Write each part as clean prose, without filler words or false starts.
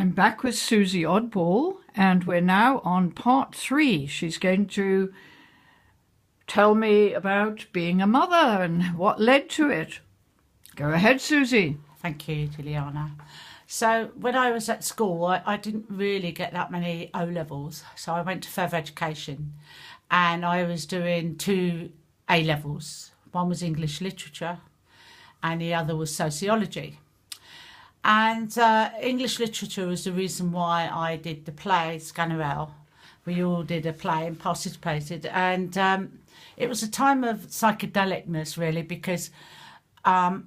I'm back with Susi Oddball, and we're now on part 3. She's going to tell me about being a mother and what led to it. Go ahead, Susi. Thank you, Jilliana. So when I was at school, I didn't really get that many O-levels. So I went to further education and I was doing 2 A-levels. One was English literature and the other was sociology. And English literature was the reason why I did the play, Sganarelle. We all did a play and participated. And it was a time of psychedelicness, really, because I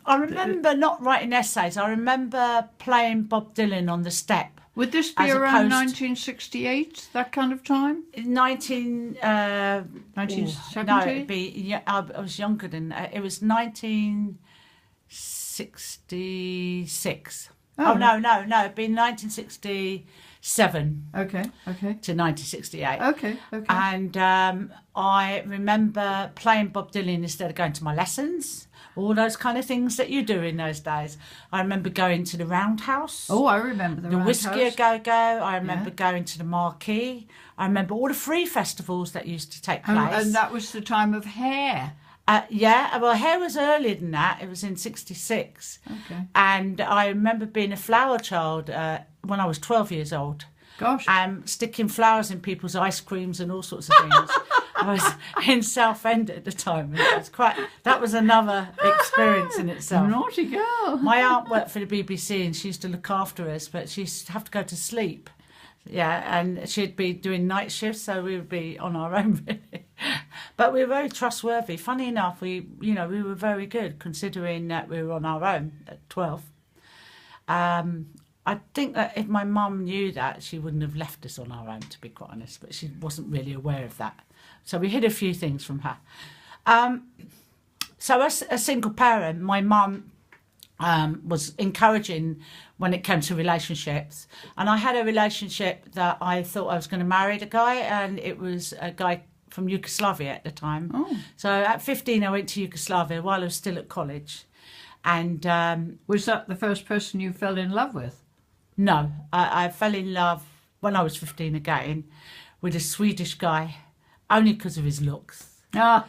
remember not writing essays. I remember playing Bob Dylan on the step. Would this be around 1968, that kind of time? 1970? No, it'd be, I was younger than that. It was 1966. Oh, no, it'd be 1967. Okay. To 1968. Okay. And I remember playing Bob Dylan instead of going to my lessons. All those kind of things that you do in those days. I remember going to the Roundhouse. Oh, I remember the Roundhouse. The Whiskey A Go-Go. I remember going to the Marquee. I remember all the free festivals that used to take place. And that was the time of Hair. Yeah, well, Hair was earlier than that. It was in 66. Okay. And I remember being a flower child when I was 12 years old. Gosh. Sticking flowers in people's ice creams and all sorts of things. I was in Southend at the time. That was another experience in itself. Naughty girl. My aunt worked for the BBC and she used to look after us, but she used to have to go to sleep. Yeah, and she'd be doing night shifts, so we would be on our own, really. But we were very trustworthy. Funny enough, we were very good, considering that we were on our own at 12. I think that if my mum knew that, she wouldn't have left us on our own, to be quite honest, but she wasn't really aware of that. So we hid a few things from her. So as a single parent, my mum was encouraging when it came to relationships. And I had a relationship that I thought I was going to marry the guy, and it was a guy from Yugoslavia at the time. Oh. So at 15, I went to Yugoslavia while I was still at college. And was that the first person you fell in love with? No, I fell in love when I was 15 again with a Swedish guy, only because of his looks. As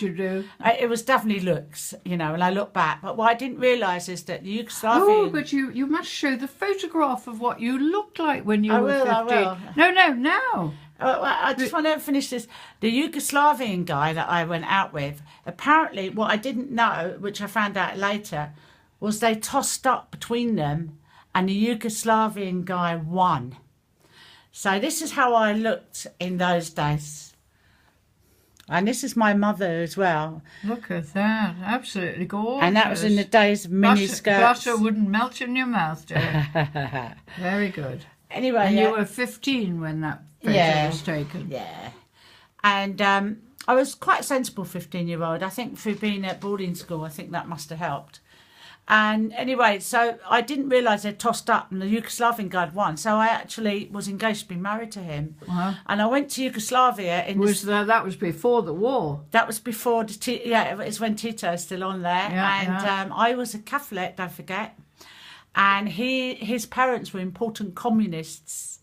you do. It was definitely looks, and I look back. But what I didn't realise is that the Yugoslavian... Oh, but you must show the photograph of what you looked like when you were 15. I will. No, now. I just want to finish this. The Yugoslavian guy that I went out with, apparently what I didn't know, which I found out later, was they tossed up between them and the Yugoslavian guy won. So this is how I looked in those days. And this is my mother as well. Look at that. Absolutely gorgeous. And that was in the days of mini skirts. Butter wouldn't melt in your mouth, dear. Very good. Anyway, and you were 15 when that photo was taken. Yeah. And I was quite a sensible 15-year-old. I think through being at boarding school, I think that must have helped. And anyway, so I didn't realise they'd tossed up and the Yugoslavian guy had won. So I actually was engaged to be married to him. Uh-huh. And I went to Yugoslavia. That was before the war? That was before, it's when Tito was still on there. I was a Catholic, don't forget. And his parents were important communists.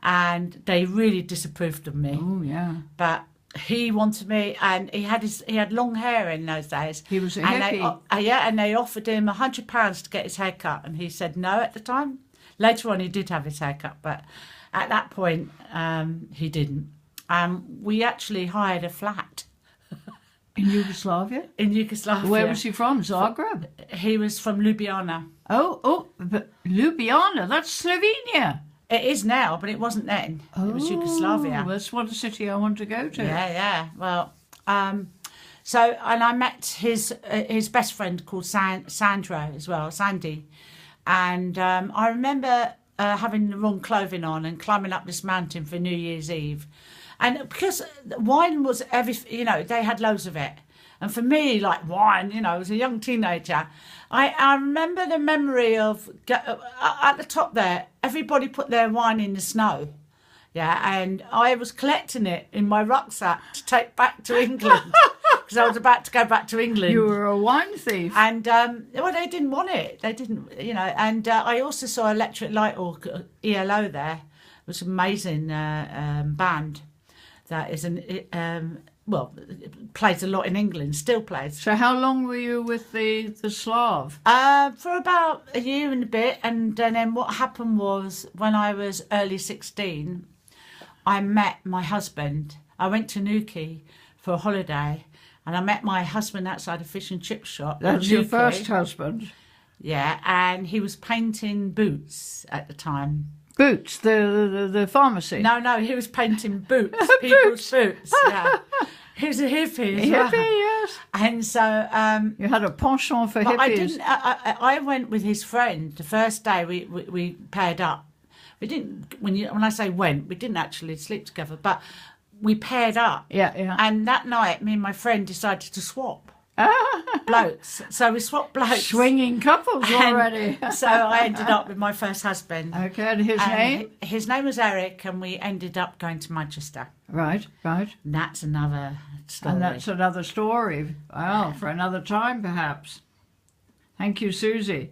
And they really disapproved of me. Oh, yeah. But... he wanted me, and he had long hair in those days. He was a hippie. And they offered him £100 to get his hair cut, and he said no at the time. Later on, he did have his hair cut, but at that point, he didn't. We actually hired a flat. In Yugoslavia? In Yugoslavia. Where was he from? Zagreb? He was from Ljubljana. Oh, but Ljubljana, that's Slovenia. It is now, but it wasn't then. It was Yugoslavia. That's what a city I want to go to. Yeah. Well, and I met his best friend called Sandra as well, Sandy. And I remember having the wrong clothing on and climbing up this mountain for New Year's Eve. And because wine was they had loads of it. And for me, like wine, as a young teenager, I remember the memory of, at the top there, everybody put their wine in the snow. Yeah, and I was collecting it in my rucksack to take back to England. because I was about to go back to England. You were a wine thief. And, well, they didn't want it. They didn't, you know. And I also saw Electric Light Orchestra, ELO there. It was an amazing band that is, well, plays a lot in England, still plays. So how long were you with the Slav? For about a year and a bit. And then what happened was when I was early 16, I met my husband. I went to Newquay for a holiday. And I met my husband outside a fish and chip shop. That's your first husband? Yeah, and he was painting Boots at the time. Boots, the pharmacy? No, he was painting boots, people's boots. Yeah. He was a hippie as well. Hippie, yes. And so... you had a penchant for but hippies. I went with his friend. The first day we paired up. We didn't... When I say went, we didn't actually sleep together, but... We paired up. Yeah. And that night, me and my friend decided to swap blokes. So we swapped blokes. Swinging couples already. So I ended up with my first husband. Okay, and his name? His name was Eric, and we ended up going to Manchester. Right. And that's another story. And that's another story. Well, for another time, perhaps. Thank you, Susie.